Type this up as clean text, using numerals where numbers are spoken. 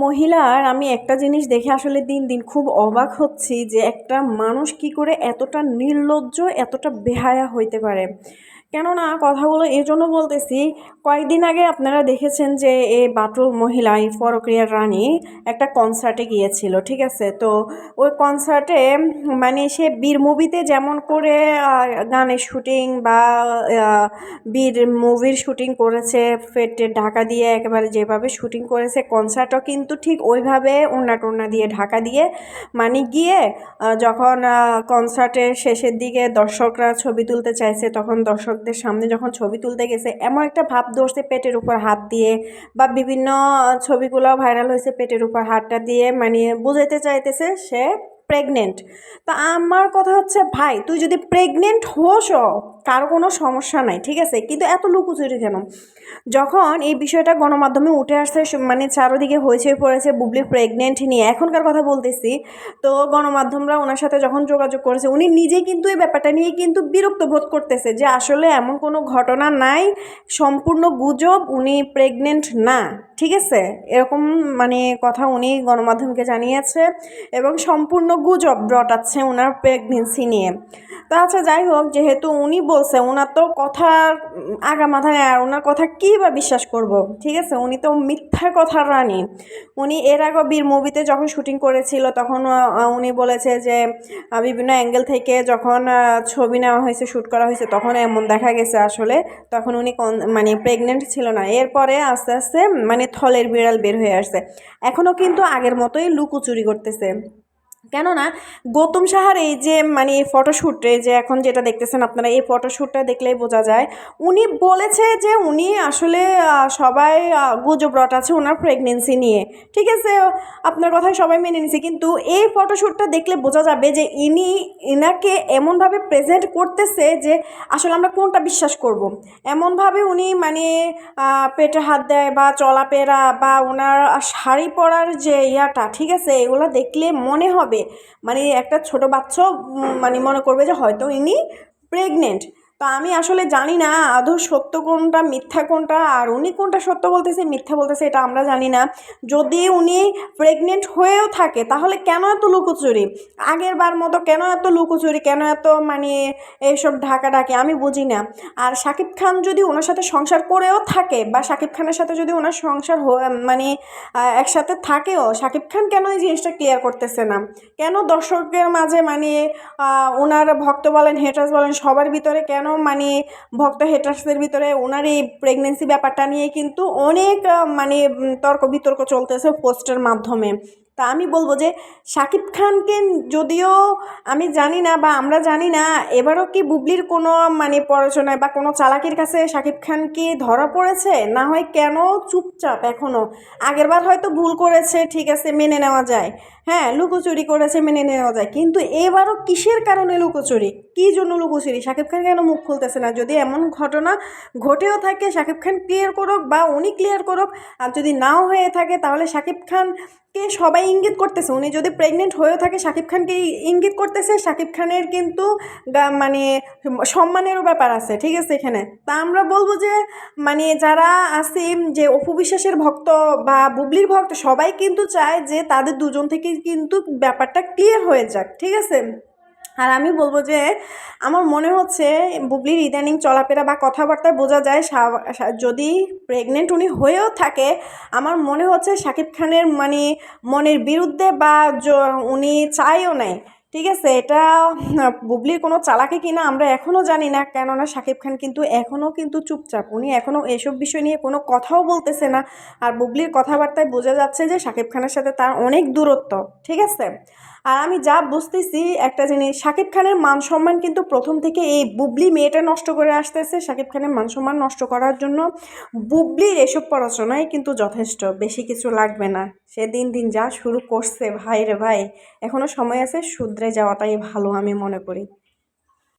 মহিলার আমি একটা জিনিস দেখে আসলে দিন দিন খুব অবাক হচ্ছি যে একটা মানুষ কি করে এতটা নির্লজ্জ এতটা বেহায়া হইতে পারে। কেননা কথাগুলো এই জন্য বলতেছি, কয়েকদিন আগে আপনারা দেখেছেন যে বাটুল মহিলা পরকীয়ার রানী একটা কনসার্টে গিয়েছিল, ঠিক আছে? তো ওই কনসার্টে মানে সে বীর মুভিতে যেমন করে গানের শুটিং বা বীর মুভির শুটিং করেছে, পেটে ঢাকা দিয়ে একেবারে যেভাবে শুটিং করেছে, কনসার্টও কিন্তু ঠিক ওইভাবে ওড়না টোড়না দিয়ে ঢাকা দিয়ে মানে গিয়ে যখন কনসার্টের শেষের দিকে দর্শকরা ছবি তুলতে চাইছে, তখন দর্শকদের সামনে যখন ছবি তুলতে গেছে এমন একটা ভাব ধরছে পেটের উপর হাত দিয়ে, বা বিভিন্ন ছবিগুলো ভাইরাল হয়েছে পেটের উপর হাতটা দিয়ে, মানে বুঝাইতে চাইতেছে সে প্রেগনেন্ট। তা আমার কথা হচ্ছে, ভাই তুই যদি প্রেগনেন্ট হোসও কারো কোনো সমস্যা নাই, ঠিক আছে, কিন্তু এত লুকোচুরি কেন? যখন এই বিষয়টা গণমাধ্যমে উঠে আসছে, মানে চারোদিকে হইচই পড়েছে বুবলি প্রেগনেন্ট নিয়ে, এখনকার কথা বলতেছি, তো গণমাধ্যমরা ওনার সাথে যখন যোগাযোগ করেছে, উনি নিজেই কিন্তু এই ব্যাপারটা নিয়ে কিন্তু বিরক্ত বোধ করতেছে যে আসলে এমন কোনো ঘটনা নাই, সম্পূর্ণ গুজব, উনি প্রেগনেন্ট না, ঠিক আছে, এরকম মানে কথা উনি গণমাধ্যমকে জানিয়েছে এবং সম্পূর্ণ গুজব রটাচ্ছে ওনার প্রেগনেন্সি নিয়ে। তা আচ্ছা, যাই হোক, যেহেতু উনি বলছে, ওনার তো কথার আগা মাথায়, আর ওনার কথা কী বা বিশ্বাস করব, ঠিক আছে, উনি তো মিথ্যা কথার রানী। উনি এর আগে বীর মুভিতে যখন শুটিং করেছিল তখন উনি বলেছে যে বিভিন্ন অ্যাঙ্গেল থেকে যখন ছবি নেওয়া হয়েছে, শ্যুট করা হয়েছে, তখন এমন দেখা গেছে আসলে তখন উনি মানে প্রেগনেন্ট ছিল না। এরপরে আস্তে আস্তে মানে থলের বিড়াল বের হয়ে আসছে। এখনও কিন্তু আগের মতোই লুকোচুরি করতেছে। কেননা গৌতম সাহার এই যে মানে এই ফটোশ্যুটে যে এখন যেটা দেখতেছেন আপনারা, এই ফটোশ্যুটটা দেখলেই বোঝা যায় উনি বলেছে যে উনি আসলে সবাই গুজব রটাচ্ছে ওনার প্রেগনেন্সি নিয়ে, ঠিক আছে, আপনার কথাই সবাই মেনে নিছে, কিন্তু এই ফটোশ্যুটটা দেখলে বোঝা যাবে যে ইনাকে এমনভাবে প্রেজেন্ট করতেছে যে আসলে আমরা কোনটা বিশ্বাস করব। এমনভাবে উনি মানে পেটে হাত দেয় বা চলাফেরা বা ওনার শাড়ি পরার যে ইয়াটা, ঠিক আছে, এগুলো দেখলে মনে হবে মানে একটা ছোট বাচ্চাও মানে মনে করবে যে হয়তো ইনি প্রেগনেন্ট। তো আমি আসলে জানি না আদৌ সত্য কোনটা মিথ্যা কোনটা, আর উনি কোনটা সত্য বলতেছে মিথ্যা বলতেছে এটা আমরা জানি না। যদি উনি প্রেগনেন্ট হয়েও থাকে তাহলে কেন এত লুকোচুরি? আগের বার মতো কেন এত লুকোচুরি, কেন এত মানে এইসব ঢাকাঢাকি আমি বুঝি না। আর শাকিব খান যদি ওনার সাথে সংসার করেও থাকে, বা শাকিব খানের সাথে যদি ওনার সংসার মানে একসাথে থাকেও, শাকিব খান কেন এই জিনিসটা ক্লিয়ার করতেছে না? কেন দর্শকের মাঝে মানে ওনার ভক্ত বলেন হেটার্স বলেন সবার ভিতরে কেন মানে ভক্ত হেটার্সদের ভিতরে ওনার এই প্রেগনেন্সি ব্যাপারটা নিয়ে কিন্তু অনেক মানে তর্ক বিতর্ক চলতেছে পোস্টের মাধ্যমে। তা আমি বলবো যে শাকিব খানকে যদিও আমি জানি না বা আমরা জানি না এবারও কি বুবলির কোনো মানে পড়াশোনায় বা কোনো চালাকির কাছে শাকিব খান কি ধরা পড়েছে, না হয় কেন চুপচাপ এখনও? আগেরবার হয়তো ভুল করেছে, ঠিক আছে, মেনে নেওয়া যায়, হ্যাঁ, লুকোচুরি করেছে মেনে নেওয়া যায়, কিন্তু এবারও কিসের কারণে লুকোচুরি, কী জন্য লুকোচুরি? শাকিব খান কেন মুখ খুলতেছে না? যদি এমন ঘটনা ঘটেও থাকে শাকিব খান ক্লিয়ার করুক বা উনি ক্লিয়ার করুক, আর যদি নাও হয়ে থাকে তাহলে শাকিব খানকে সবাই ইঙ্গিত করতেছে, উনি যদি প্রেগনেন্ট হয়েও থাকে শাকিব খানকে ইঙ্গিত করতেছে। শাকিব খানের কিন্তু মানে সম্মানেরও ব্যাপার আছে, ঠিক আছে এখানে। তা আমরা বলবো যে মানে যারা আছে যে অপু বিশ্বাসের ভক্ত বা বুবলির ভক্ত সবাই কিন্তু চায় যে তাদের দুজন থেকে কিন্তু ব্যাপারটা ক্লিয়ার হয়ে যাক, ঠিক আছে। আর আমি বলবো যে আমার মনে হচ্ছে বুবলির ইদানিং চলাফেরা বা কথাবার্তায় বোঝা যায় যদি প্রেগনেন্ট উনি হয়েও থাকে, আমার মনে হচ্ছে শাকিব খানের মানে মনের বিরুদ্ধে বা উনি চাইও নাই, ঠিক আছে। এটা বুবলির কোনো চালাকি কিনা আমরা এখনও জানি না, কেননা শাকিব খান কিন্তু এখনও কিন্তু চুপচাপ, উনি এখনও এসব বিষয় নিয়ে কোনো কথাও বলতেছে না। আর বুবলির কথাবার্তায় বোঝা যাচ্ছে যে শাকিব খানের সাথে তার অনেক দূরত্ব, ঠিক আছে। আর আমি যা বুঝতেছি একটা জিনিস, শাকিব খানের মান সম্মান কিন্তু প্রথম থেকে এই বুবলি মেয়েটা নষ্ট করে আসতেছে। শাকিব খানের মান সম্মান নষ্ট করার জন্য বুবলির এসব পড়াশোনায় কিন্তু যথেষ্ট, বেশি কিছু লাগবে না। সে দিন দিন যা শুরু করছে ভাই রে ভাই, এখনও সময় আছে, শুধরে যাওয়াটাই ভালো আমি মনে করি।